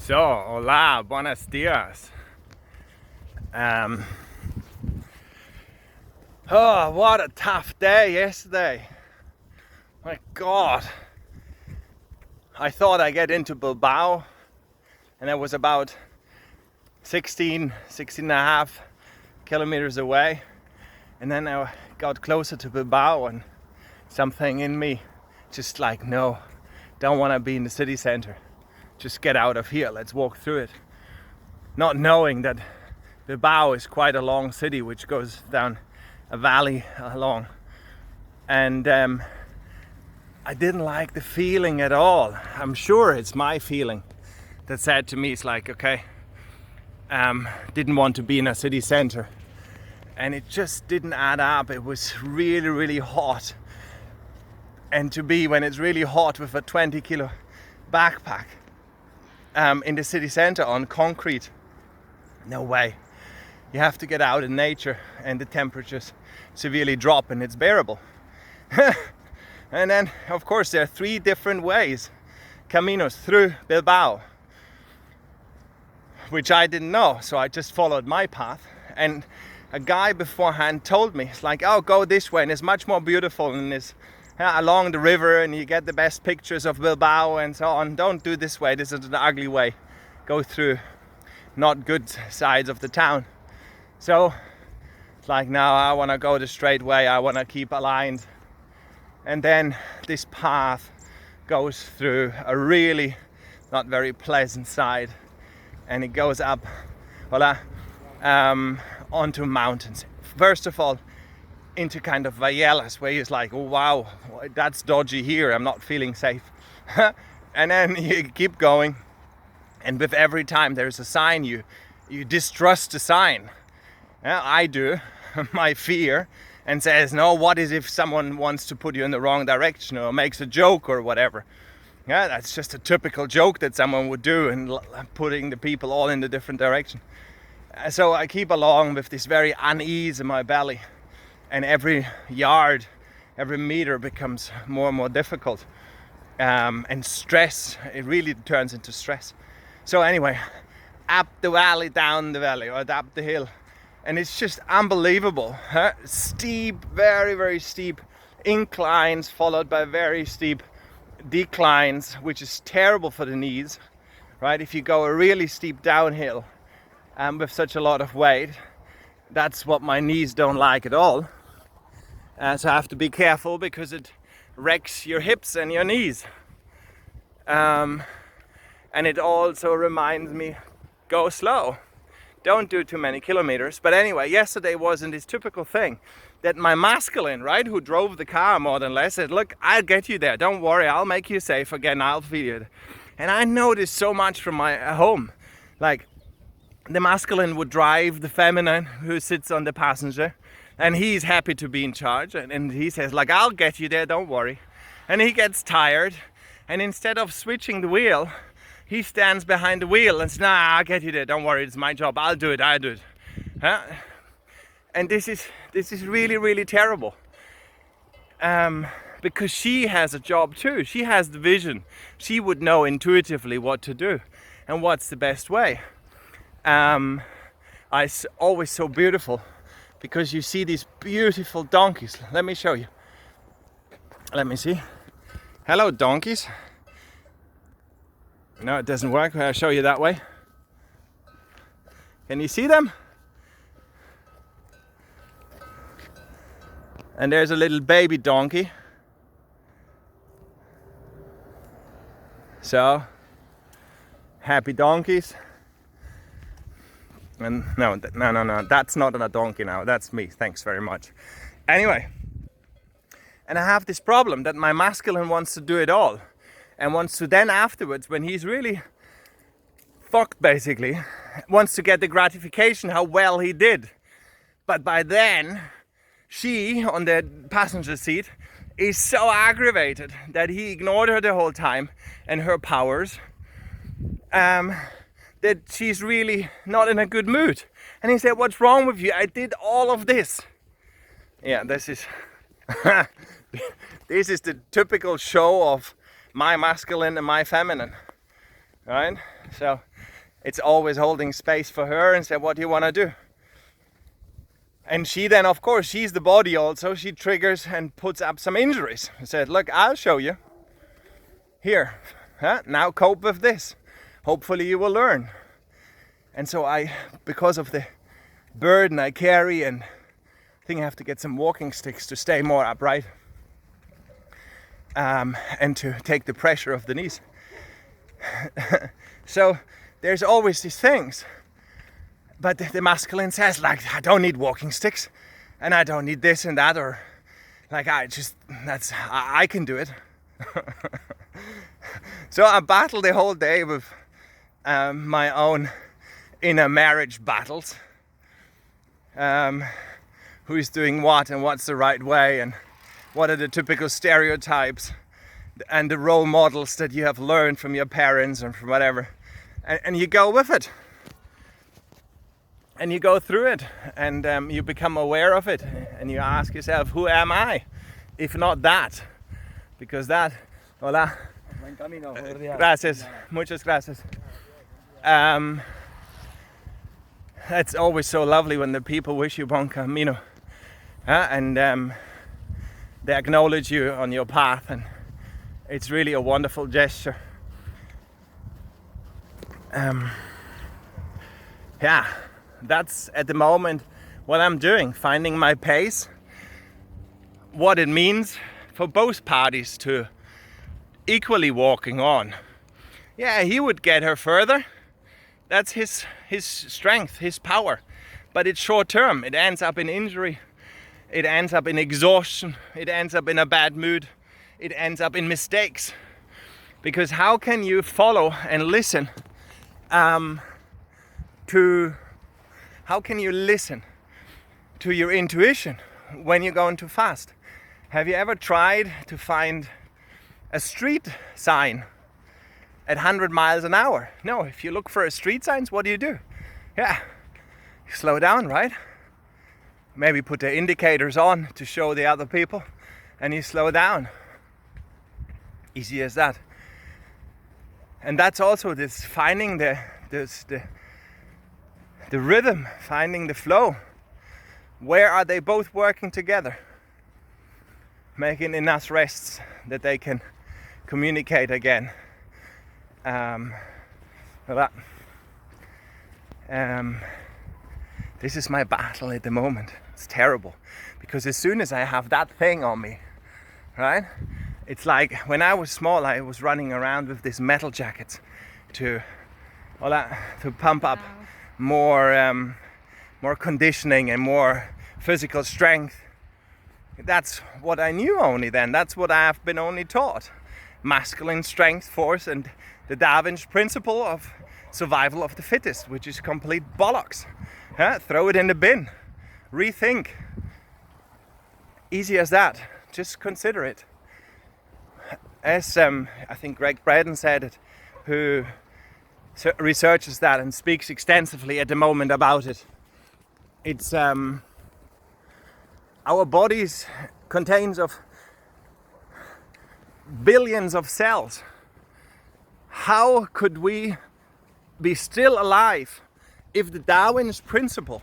So, hola, buenos dias. Oh, what a tough day yesterday. My God. I thought I'd get into Bilbao, and it was about 16 and a half kilometers away. And then I got closer to Bilbao, and something in me just like, no, don't want to be in the city center. Just get out of here, let's walk through it. Not knowing that Bilbao is quite a long city which goes down a valley along. And I didn't like the feeling at all. I'm sure it's my feeling that said to me, it's like, okay, didn't want to be in a city center. And it just didn't add up. It was really, really hot. And to be when it's really hot with a 20 kilo backpack in the city center on concrete, no way. You have to get out in nature and the temperatures severely drop and it's bearable. And then of course there are 3 different ways, caminos through Bilbao, which I didn't know, so I just followed my path. And a guy beforehand told me, it's like, oh, go this way and it's much more beautiful and it's along the river and you get the best pictures of Bilbao and so on. Don't do this way, this is an ugly way. Go through not good sides of the town. So it's like, now I want to go the straight way, I want to keep aligned. And then this path goes through a really not very pleasant side, and it goes up onto mountains. First of all, into kind of vallelas where you're like, oh wow, that's dodgy here, I'm not feeling safe. And then you keep going, and with every time there's a sign, you distrust the sign. I do. My fear, and says, no, what is if someone wants to put you in the wrong direction or makes a joke or whatever. Yeah, that's just a typical joke that someone would do, and putting the people all in the different direction. So I keep along with this very unease in my belly, and every yard, every meter becomes more and more difficult, and stress, it really turns into stress. So anyway, up the valley, down the valley, or up the hill, and it's just unbelievable. Steep, very, very steep inclines followed by very steep declines, which is terrible for the knees, right? If you go a really steep downhill with such a lot of weight, that's what my knees don't like at all. So I have to be careful because it wrecks your hips and your knees. And it also reminds me, go slow. Don't do too many kilometers. But anyway, yesterday wasn't this typical thing that my masculine, right, who drove the car more than less, said, look, I'll get you there. Don't worry, I'll make you safe again. I'll feed you. And I noticed so much from my home. Like, the masculine would drive the feminine who sits on the passenger, and he's happy to be in charge. And he says, like, I'll get you there, don't worry. And he gets tired. And instead of switching the wheel, he stands behind the wheel and says, nah, I'll get you there, don't worry, it's my job, I'll do it. And this is really, really terrible. Because she has a job too. She has the vision. She would know intuitively what to do and what's the best way. It's always so beautiful because you see these beautiful donkeys. Let me show you. Let me see. Hello, donkeys. No, it doesn't work. I'll show you that way. Can you see them? And there's a little baby donkey. So, happy donkeys. And no, that's not a donkey now. That's me. Thanks very much. Anyway, and I have this problem that my masculine wants to do it all. And wants to then afterwards, when he's really fucked basically, wants to get the gratification how well he did. But by then, she on the passenger seat is so aggravated that he ignored her the whole time and her powers, that she's really not in a good mood. And he said, what's wrong with you? I did all of this. Yeah, this is this is the typical show of my masculine and my feminine. right? So it's always holding space for her and say, what do you want to do? And she then, of course, she's the body also. She triggers and puts up some injuries. I said, look, I'll show you. Here, now cope with this. Hopefully you will learn. And so because of the burden I carry, and I think I have to get some walking sticks to stay more upright. And to take the pressure off the knees. So there's always these things. But the masculine says, like, I don't need walking sticks, and I don't need this and that, or like I can do it. So I battle the whole day with my own inner marriage battles. Who's doing what, and what's the right way, and what are the typical stereotypes and the role models that you have learned from your parents and from whatever. And you go with it. And you go through it, and you become aware of it, and you ask yourself, who am I? If not that. Because that, hola. Gracias, muchas gracias. It's always so lovely when the people wish you bon camino. And they acknowledge you on your path, and it's really a wonderful gesture. Yeah. That's at the moment what I'm doing, finding my pace, what it means for both parties to equally walking on. Yeah, he would get her further. That's his strength, his power. But it's short term. It ends up in injury. It ends up in exhaustion. It ends up in a bad mood. It ends up in mistakes. Because how can you follow and listen how can you listen to your intuition when you're going too fast? Have you ever tried to find a street sign at 100 miles an hour? No, if you look for a street sign, what do? Yeah, you slow down, right? Maybe put the indicators on to show the other people, and you slow down. Easy as that. And that's also this finding the rhythm, finding the flow. Where are they both working together? Making enough rests that they can communicate again. This is my battle at the moment. It's terrible. Because as soon as I have that thing on me, right? It's like when I was small, I was running around with these metal jackets to pump up more conditioning and more physical strength. That's what I knew only then. That's what I have been only taught. Masculine strength, force, and the Da Vinci principle of survival of the fittest, which is complete bollocks. Throw it in the bin. Rethink. Easy as that. Just consider it. As I think Greg Braden said it, who researches that and speaks extensively at the moment about it. It's our bodies contains of billions of cells. How could we be still alive if the Darwin's principle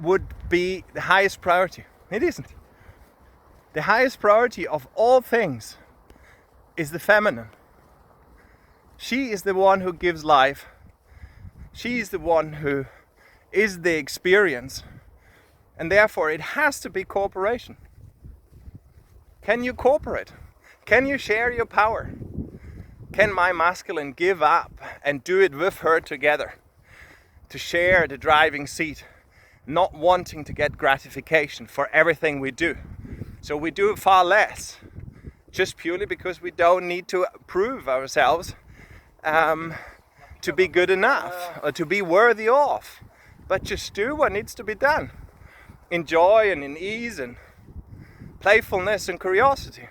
would be the highest priority? It isn't. The highest priority of all things is the feminine. She is the one who gives life. She is the one who is the experience. And therefore it has to be cooperation. Can you cooperate? Can you share your power? Can my masculine give up and do it with her together? To share the driving seat, not wanting to get gratification for everything we do. So we do far less, just purely because we don't need to prove ourselves to be good enough or to be worthy of, but just do what needs to be done in joy and in ease and playfulness and curiosity,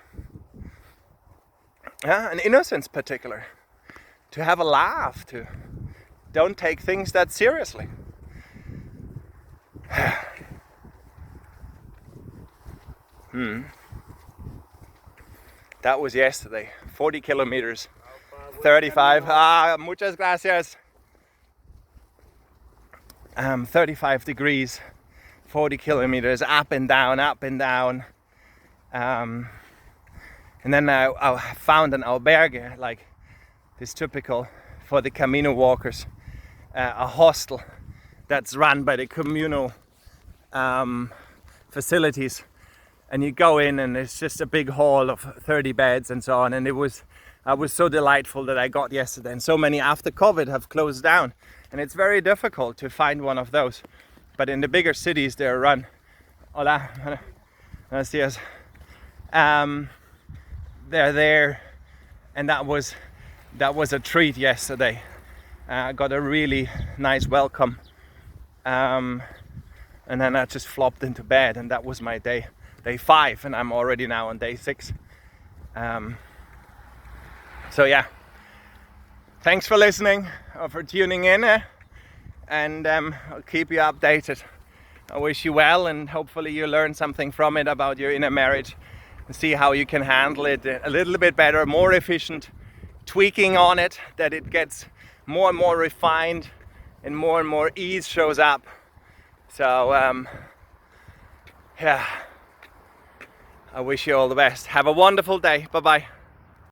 and innocence particular, to have a laugh, to don't take things that seriously. That was yesterday, 40 kilometers, 35. Muchas gracias. 35 degrees, 40 kilometers, up and down, up and down. And then I found an albergue, like this typical for the Camino walkers, a hostel that's run by the communal facilities. And you go in and it's just a big hall of 30 beds and so on. And it was so delightful that I got yesterday. And so many after COVID have closed down. And it's very difficult to find one of those. But in the bigger cities, they're run. Hola, gracias. They're there. And that was a treat yesterday. I got a really nice welcome. And then I just flopped into bed, and that was my day 5, and I'm already now on day 6. So yeah, thanks for listening or for tuning in, and I'll keep you updated. I wish you well, and hopefully you learn something from it about your inner marriage and see how you can handle it a little bit better, more efficient, tweaking on it, that it gets more and more refined and more ease shows up. So yeah, I wish you all the best. Have a wonderful day. Bye bye.